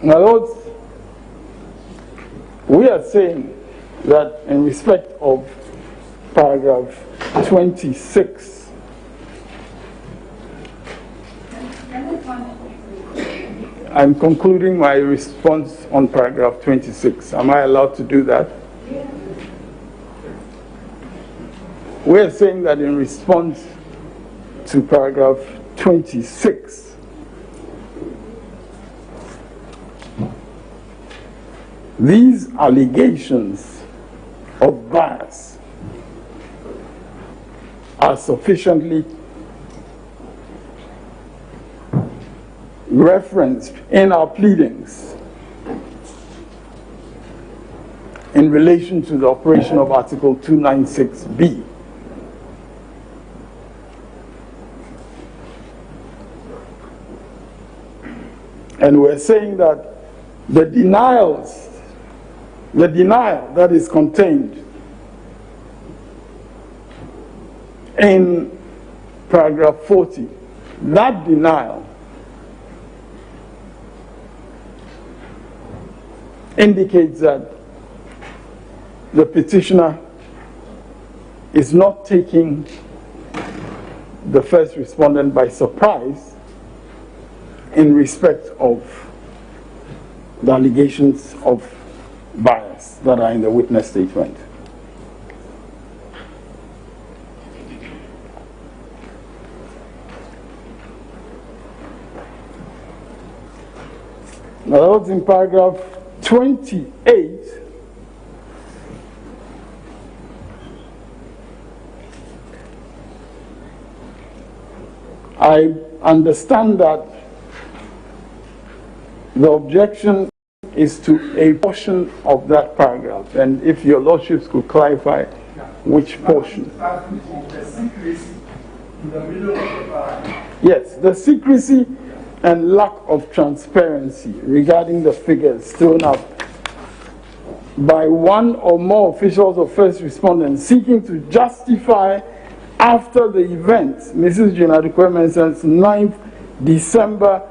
In other words, we are saying that in respect of paragraph 26, I'm concluding my response on paragraph 26. Am I allowed to do that? We're saying that in response to paragraph 26, these allegations of bias are sufficiently referenced in our pleadings in relation to the operation of Article 296B. And we're saying that the denial that is contained in paragraph 40, that denial indicates that the petitioner is not taking the first respondent by surprise in respect of the allegations of bias that are in the witness statement. In other words, in paragraph 28, I understand that the objection is to a portion of that paragraph, and if your lordships could clarify which portion. Yes, the secrecy and lack of transparency regarding the figures thrown up by one or more officials or first respondents seeking to justify after the event, Mrs. Jinadikwe Mensah's 9th December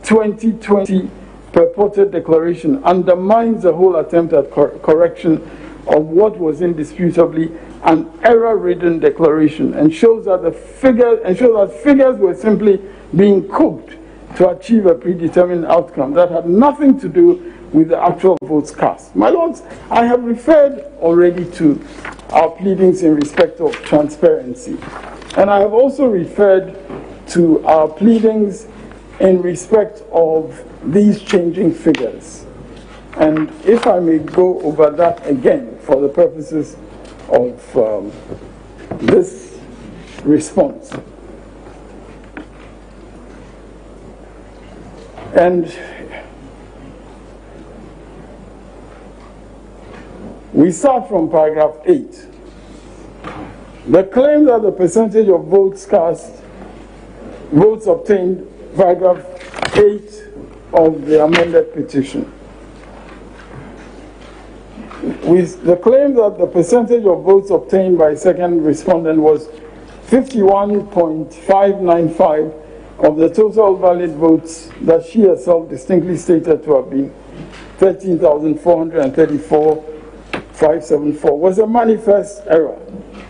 2020 purported declaration undermines the whole attempt at correction of what was indisputably an error-ridden declaration and shows that figures were simply being cooked to achieve a predetermined outcome that had nothing to do with the actual votes cast. My lords, I have referred already to our pleadings in respect of transparency, and I have also referred to our pleadings in respect of these changing figures. And if I may go over that again for the purposes of this response. And we start from paragraph 8. The claim that the percentage of votes obtained, paragraph 8 of the amended petition. With the claim that the percentage of votes obtained by second respondent was 51.595 of the total valid votes that she herself distinctly stated to have been 13,434,574 was a manifest error,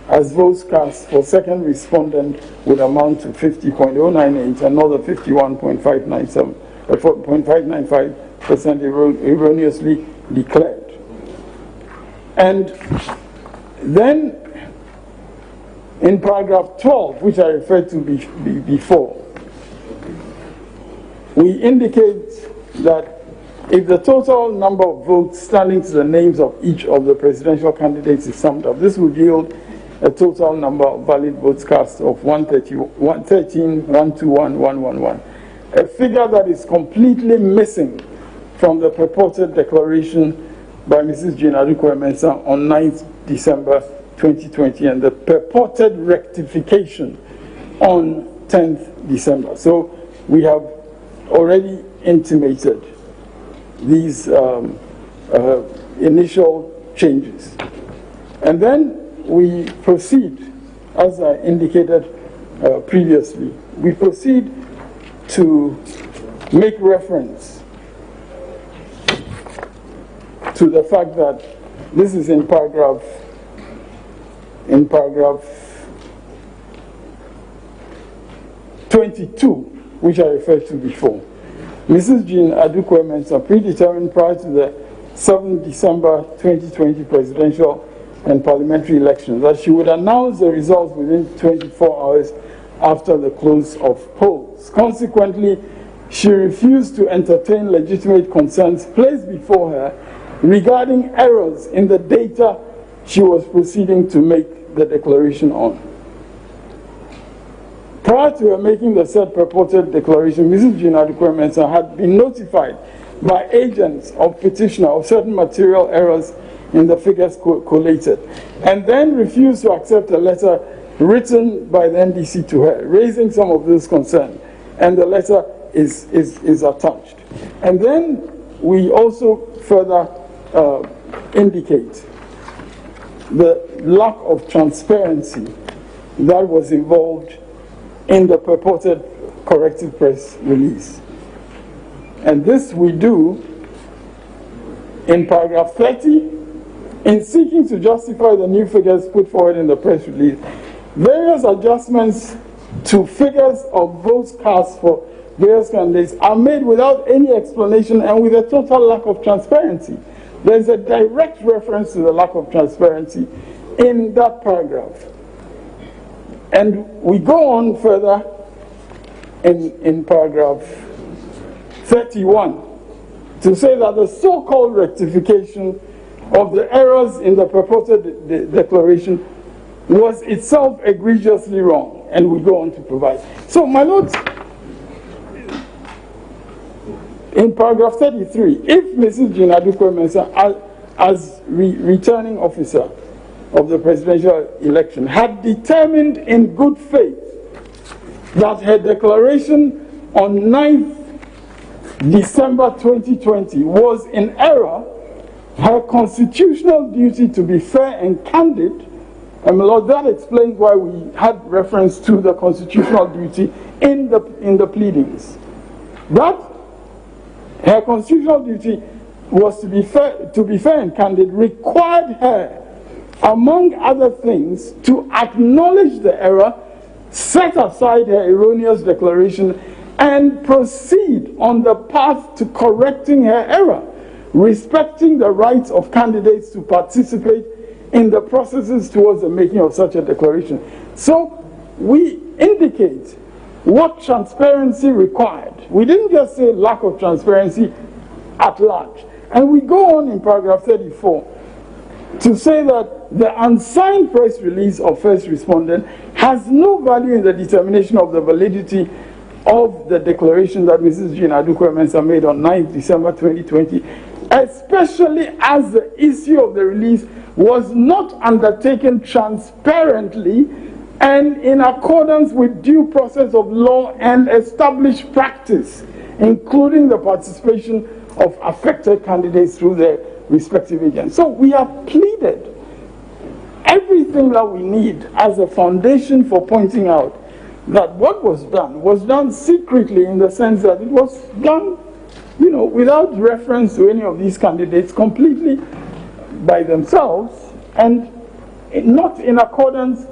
as votes cast for second respondent would amount to 50.098 and not the 51.595% erroneously declared. And then in paragraph 12, which I referred to before, we indicate that if the total number of votes standing to the names of each of the presidential candidates is summed up, this would yield a total number of valid votes cast of 113,121,111, a figure that is completely missing from the purported declaration by Mrs. Jinadikwe Mensah on 9th December 2020 and the purported rectification on 10th December. So we have already intimated these initial changes. And then we proceed, as I indicated previously, we proceed to make reference to the fact that this is in paragraph 22, which I referred to before. Mrs. Jean Adukwe-Mensah predetermined prior to the 7th December 2020 presidential and parliamentary elections that she would announce the results within 24 hours after the close of polls. Consequently, she refused to entertain legitimate concerns placed before her regarding errors in the data she was proceeding to make the declaration on. Prior to her making the said purported declaration, Mrs. Jean Adukwe-Mensah had been notified by agents of petitioner of certain material errors in the figures collated, and then refused to accept a letter written by the NDC to her, raising some of those concerns, and the letter is attached. And then we also further indicate the lack of transparency that was involved in the purported corrective press release. And this we do in paragraph 30, in seeking to justify the new figures put forward in the press release. Various adjustments to figures of votes cast for various candidates are made without any explanation and with a total lack of transparency. There is a direct reference to the lack of transparency in that paragraph. And we go on further in paragraph 31 to say that the so-called rectification of the errors in the purported declaration was itself egregiously wrong, and we go on to provide. So, my lords, in paragraph 33, if Mrs. Jean Adukwe-Mensah, as returning officer of the presidential election, had determined in good faith that her declaration on 9th December 2020 was in error, her constitutional duty to be fair and candid, and my lord, that explains why we had reference to the constitutional duty in the pleadings. That her constitutional duty was to be fair and candid required her, among other things, to acknowledge the error, set aside her erroneous declaration, and proceed on the path to correcting her error, respecting the rights of candidates to participate in the processes towards the making of such a declaration. So we indicate what transparency required. We didn't just say lack of transparency at large. And we go on in paragraph 34 to say that the unsigned press release of first respondent has no value in the determination of the validity of the declaration that Mrs. Jean Adukwe-Mensah made on 9th December 2020, especially as the issue of the release was not undertaken transparently and in accordance with due process of law and established practice, including the participation of affected candidates through their respective agents. So we have pleaded everything that we need as a foundation for pointing out that what was done secretly, in the sense that it was done, without reference to any of these candidates, completely by themselves, and not in accordance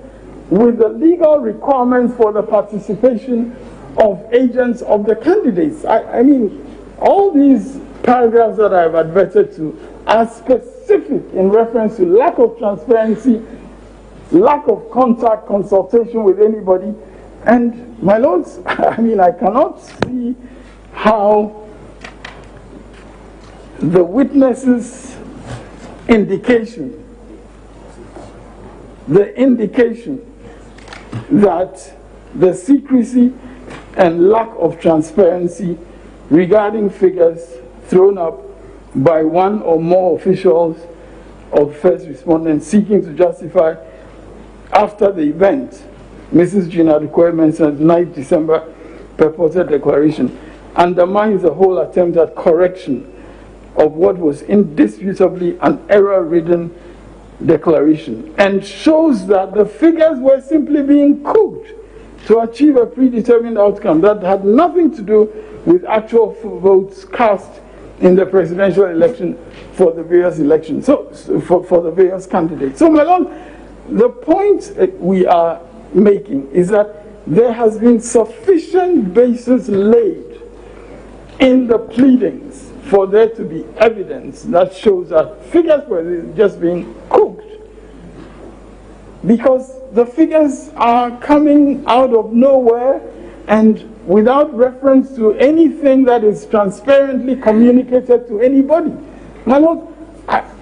with the legal requirements for the participation of agents of the candidates. I mean, all these paragraphs that I've adverted to are specific in reference to lack of transparency, lack of contact, consultation with anybody. And my lords, I mean, I cannot see how the witnesses' indication that the secrecy and lack of transparency regarding figures thrown up by one or more officials of first respondents seeking to justify after the event Mrs. Jean Adukwe-Mensah's 9th December purported declaration undermines the whole attempt at correction of what was indisputably an error-ridden declaration, and shows that the figures were simply being cooked to achieve a predetermined outcome that had nothing to do with actual votes cast in the presidential election for the various elections, for the various candidates. So, my Lord, the point we are making is that there has been sufficient basis laid in the pleadings for there to be evidence that shows that figures were just being cooked, because the figures are coming out of nowhere and without reference to anything that is transparently communicated to anybody. My Lord,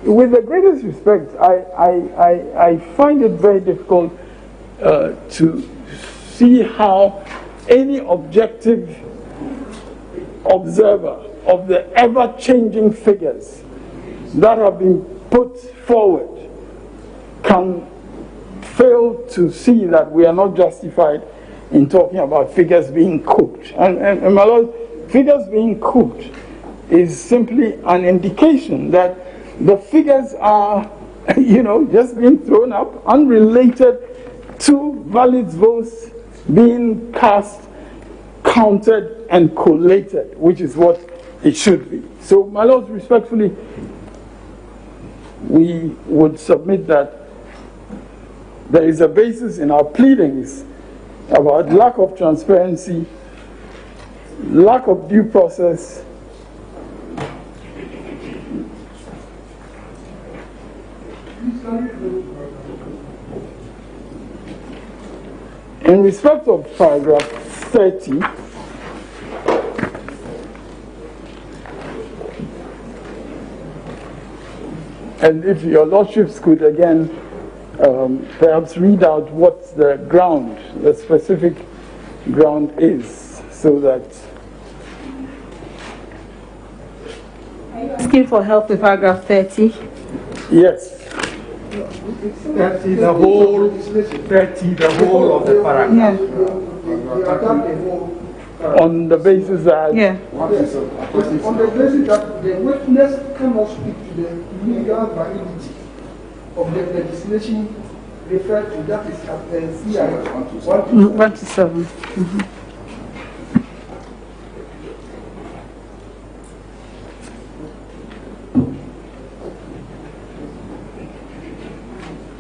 with the greatest respect, I find it very difficult to see how any objective observer of the ever-changing figures that have been put forward can fail to see that we are not justified in talking about figures being cooked. And my Lord, figures being cooked is simply an indication that the figures are, just being thrown up, unrelated to valid votes being cast, counted, and collated, which is what it should be. So, my Lord, respectfully, we would submit that there is a basis in our pleadings about lack of transparency, lack of due process, in respect of paragraph 30, and if your lordships could again perhaps read out what the ground, the specific ground is, so that... Are you asking for help with paragraph 30? Yes. 30, the whole, 30, the whole of the paragraph. Yeah. On the basis that... Yeah. On the basis that the witness cannot speak to the legal validity of the legislation referred to, that is CI 1 to 7. Mm-hmm.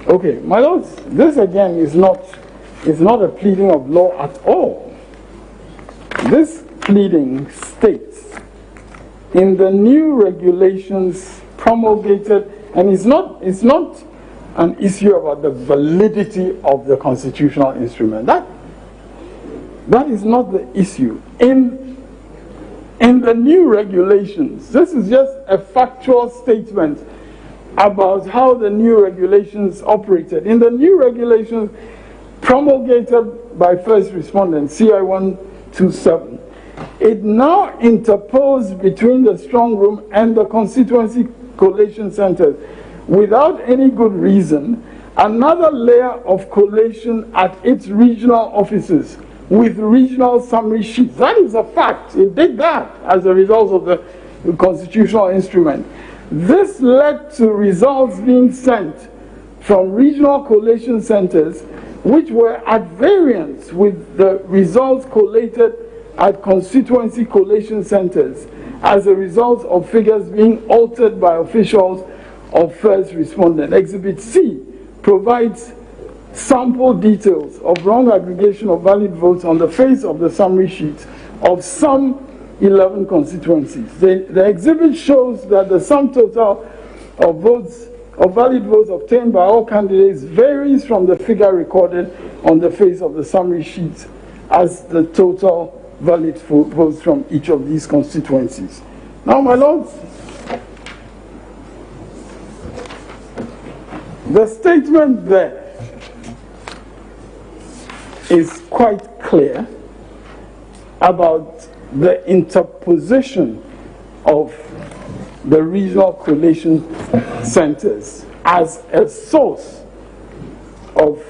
Okay, my lords, this again is not a pleading of law at all. This pleading states in the new regulations promulgated, and it's not an issue about the validity of the constitutional instrument. That is not the issue. In the new regulations, this is just a factual statement about how the new regulations operated. In the new regulations promulgated by first respondent, CI 127, it now interposed between the strong room and the constituency collation centers, without any good reason, another layer of collation at its regional offices with regional summary sheets. That is a fact. It did that as a result of the constitutional instrument. This led to results being sent from regional collation centers which were at variance with the results collated at constituency collation centers as a result of figures being altered by officials of first respondent. Exhibit C provides sample details of wrong aggregation of valid votes on the face of the summary sheets of some 11 constituencies. The exhibit shows that the sum total of valid votes obtained by all candidates varies from the figure recorded on the face of the summary sheets as the total valid votes from each of these constituencies. Now, my lords, the statement there is quite clear about the interposition of the regional collation centers as a source of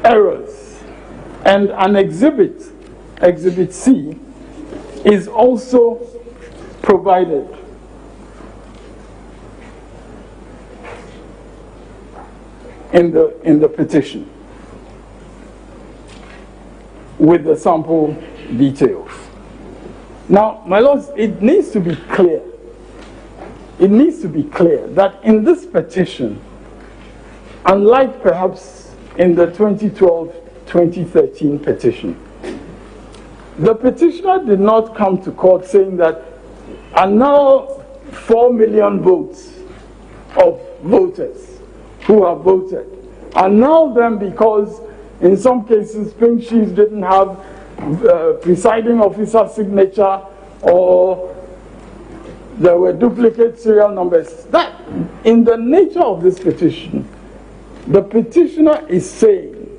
errors. And an exhibit, Exhibit C, is also provided. In the petition. with the sample details. Now, my lords, it needs to be clear. It needs to be clear that in this petition, unlike perhaps in the 2012-2013 petition, the petitioner did not come to court saying that annul 4 million votes of voters who have voted. Annul them because in some cases pink sheets didn't have presiding officer signature, or there were duplicate serial numbers. That, in the nature of this petition, the petitioner is saying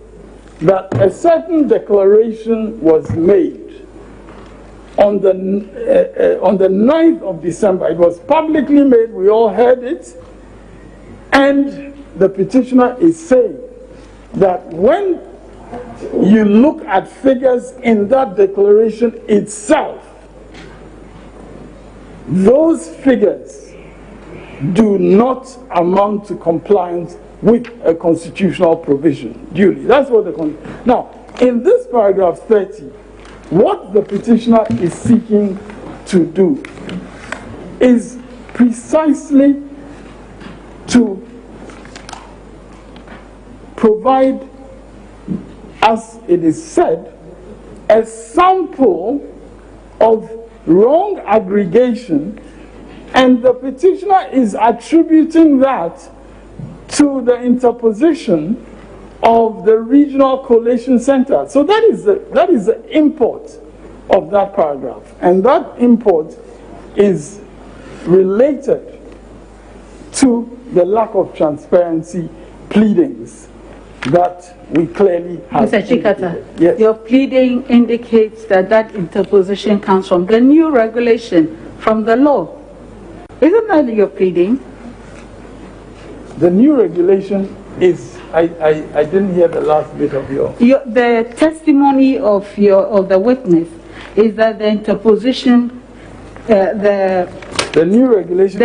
that a certain declaration was made on the 9th of December. It was publicly made, we all heard it, and the petitioner is saying that when you look at figures in that declaration itself, those figures do not amount to compliance with a constitutional provision duly. That's what now, in this paragraph 30, what the petitioner is seeking to do is precisely to provide, as it is said, a sample of wrong aggregation, and the petitioner is attributing that to the interposition of the regional collation center. So that is the import of that paragraph, and that import is related to the lack of transparency pleadings that we clearly have. Mr. Chikata, yes. Your pleading indicates that that interposition comes from the new regulation, from the law. Isn't that your pleading? The new regulation is, I didn't hear the last bit of the testimony of the witness is that the interposition, the new regulation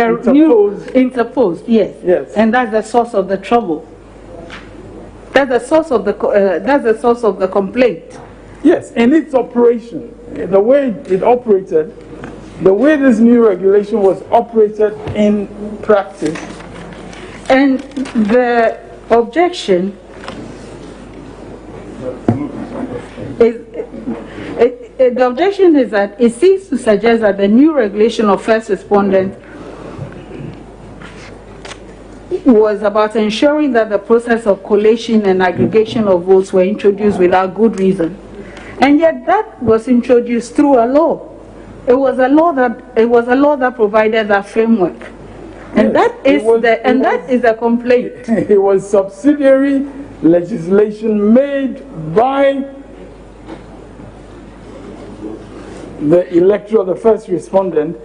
interposed, yes. Yes. And that's the source of the trouble. That's the source of the complaint. Yes, in its operation, the way it operated, the way this new regulation was operated in practice. And the objection is that it seems to suggest that the new regulation of first respondent was about ensuring that the process of collation and aggregation of votes were introduced without good reason. And yet that was introduced through a law. It was a law that provided that framework. And yes, that is a complaint. It was subsidiary legislation made by the first respondent,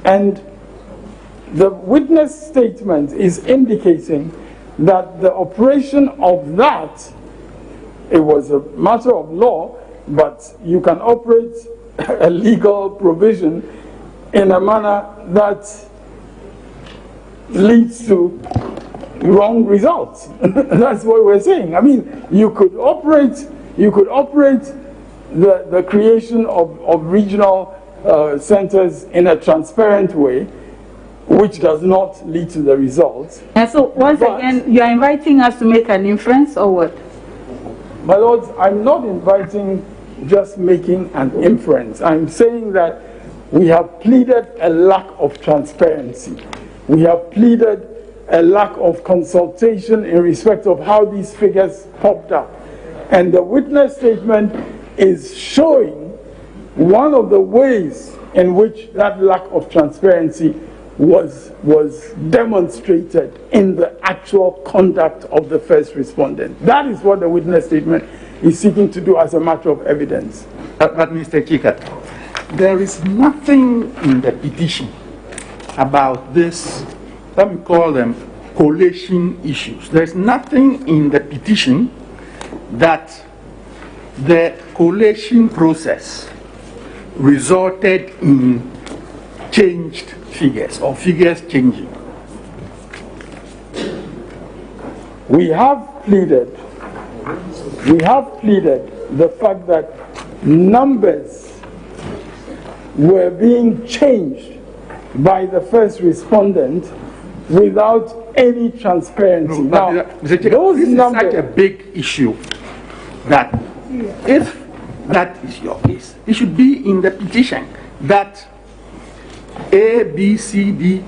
and the witness statement is indicating that the operation of that, it was a matter of law, but you can operate a legal provision in a manner that leads to wrong results. That's what we're saying. I mean, you could operate the creation of regional centers in a transparent way, which does not lead to the results. And so, once again, you are inviting us to make an inference, or what? My lords, I'm not inviting just making an inference. I'm saying that we have pleaded a lack of transparency. We have pleaded a lack of consultation in respect of how these figures popped up. And the witness statement is showing one of the ways in which that lack of transparency was demonstrated in the actual conduct of the first respondent. That is what the witness statement is seeking to do as a matter of evidence. But Mr. Chikata, there is nothing in the petition about this, let me call them collation issues. There's nothing in the petition that the collation process resulted in changed figures or figures changing. We have pleaded the fact that numbers were being changed by the first respondent without any transparency. No, now, Mr. Jacob, those this numbers, is such a big issue that if that is your case, it should be in the petition that A, B, C, D,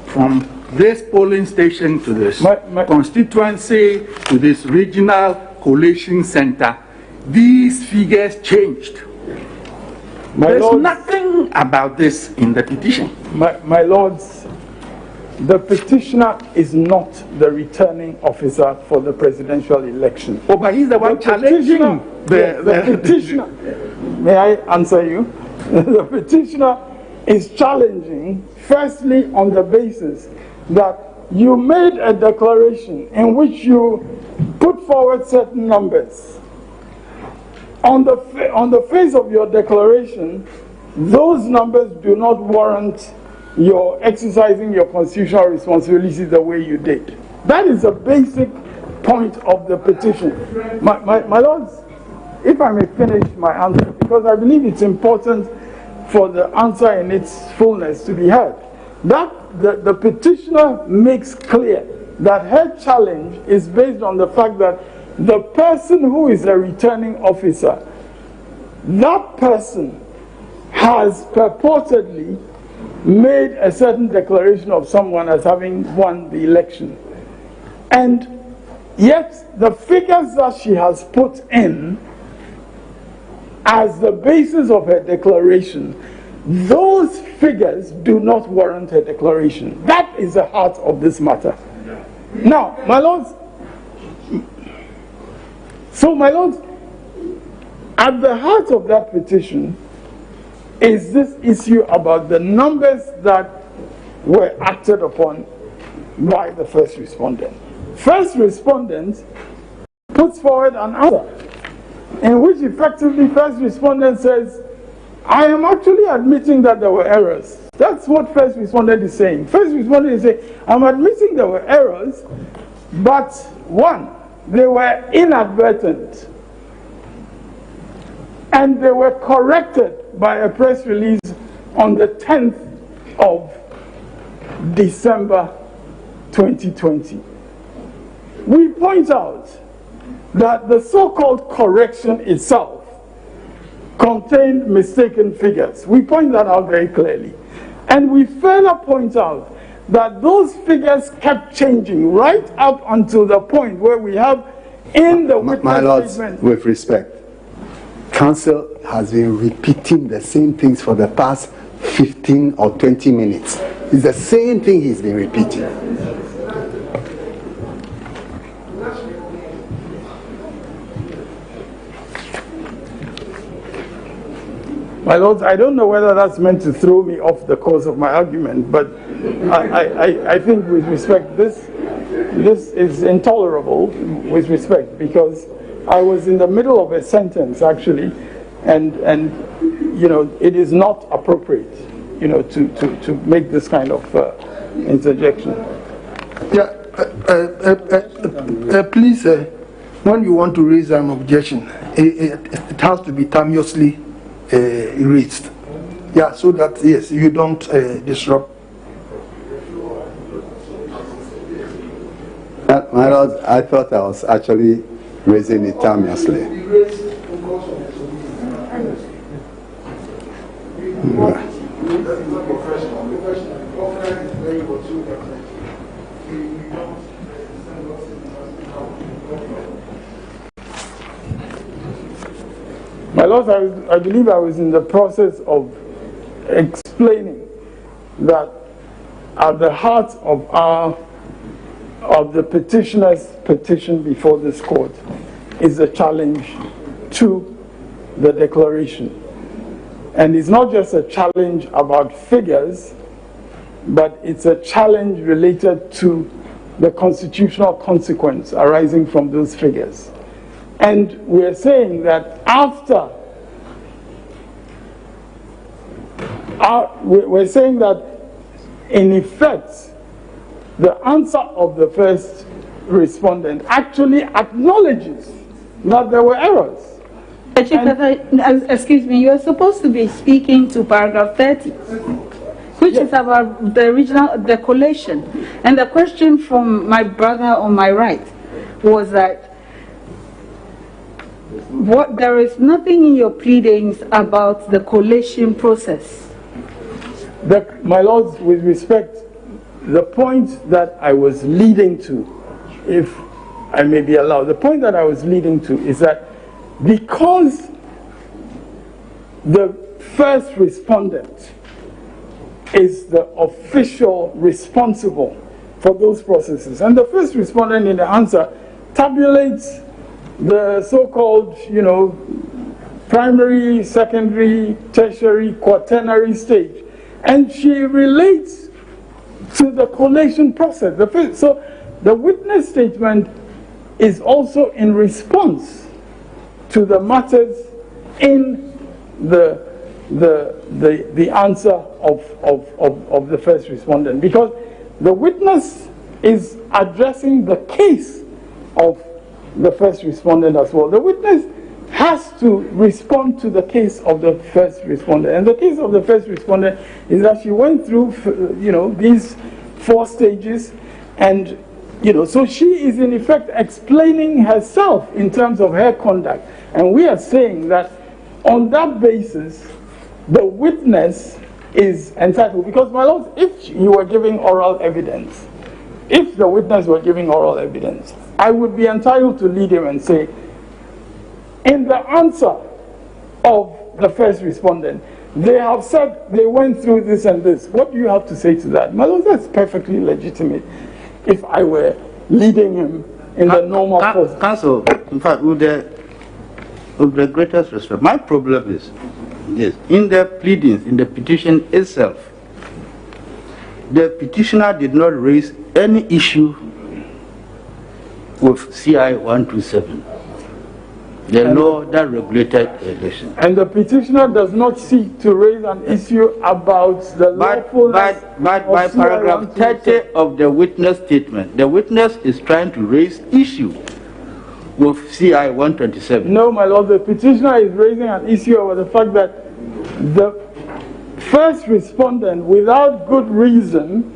from this polling station to this constituency to this regional collation center, these figures changed. There's nothing about this in the petition. My lords, the petitioner is not the returning officer for the presidential election. Oh, but he's the one challenging the petitioner. May I answer you? The petitioner is challenging, firstly, on the basis that you made a declaration in which you put forward certain numbers. On the face of your declaration, those numbers do not warrant your exercising your constitutional responsibility the way you did. That is a basic point of the petition. My lords, if I may finish my answer, because I believe it's important for the answer in its fullness to be heard. That the petitioner makes clear that her challenge is based on the fact that the person who is a returning officer, that person has purportedly made a certain declaration of someone as having won the election. And yet the figures that she has put in as the basis of her declaration, those figures do not warrant her declaration. That is the heart of this matter. Now, my lords, at the heart of that petition is this issue about the numbers that were acted upon by the first respondent. First respondent puts forward an answer in which effectively first respondent says, I am actually admitting that there were errors. That's what first respondent is saying. First respondent is saying, I'm admitting there were errors, but one, they were inadvertent. And they were corrected by a press release on the 10th of December 2020. We point out that the so-called correction itself contained mistaken figures. We point that out very clearly. And we further point out that those figures kept changing right up until the point where we have in the witness my lords, statement. with respect, counsel has been repeating the same things for the past 15 or 20 minutes. It's the same thing he's been repeating. My lords, I don't know whether that's meant to throw me off the course of my argument, but I think with respect, this is intolerable with respect, because I was in the middle of a sentence actually, and you know, it is not appropriate, you know, to make this kind of interjection. Yeah, please, when you want to raise an objection, it has to be timeously raised. Yeah, so that, yes, you don't disrupt. My lord, I thought I was actually raising it timelessly. My lords, I believe I was in the process of explaining that at the heart of the petitioner's petition before this court is a challenge to the declaration. And it's not just a challenge about figures, but it's a challenge related to the constitutional consequence arising from those figures. And we're saying that we're saying that in effect, the answer of the first respondent actually acknowledges that there were errors. Excuse me, you are supposed to be speaking to paragraph 30, which is about the collation. And the question from my brother on my right was that there is nothing in your pleadings about the collation process. My lords, with respect, the point that I was leading to, if I may be allowed, the point that I was leading to is that because the first respondent is the official responsible for those processes, and the first respondent in the answer tabulates the so-called, primary, secondary, tertiary, quaternary stage, and she relates to the collation process. So the witness statement is also in response to the matters in the answer of the first respondent, because the witness is addressing the case of the first respondent as well. The witness has to respond to the case of the first respondent, and the case of the first respondent is that she went through these 4 stages, and so she is in effect explaining herself in terms of her conduct. And we are saying that on that basis, the witness is entitled, because my lord, if you were giving oral evidence, if the witness were giving oral evidence, I would be entitled to lead him and say, in the answer of the first respondent, they have said they went through this and this. What do you have to say to that? My lord, that's perfectly legitimate if I were leading him in the normal course. Counsel, in fact, with the greatest respect, my problem is this. In the pleadings, in the petition itself, the petitioner did not raise any issue with CI 127, the law that regulated election. And the petitioner does not seek to raise an issue about the lawfulness but by paragraph 30 of the witness statement, the witness is trying to raise issue with CI 127. No, my lord, the petitioner is raising an issue over the fact that the first respondent, without good reason,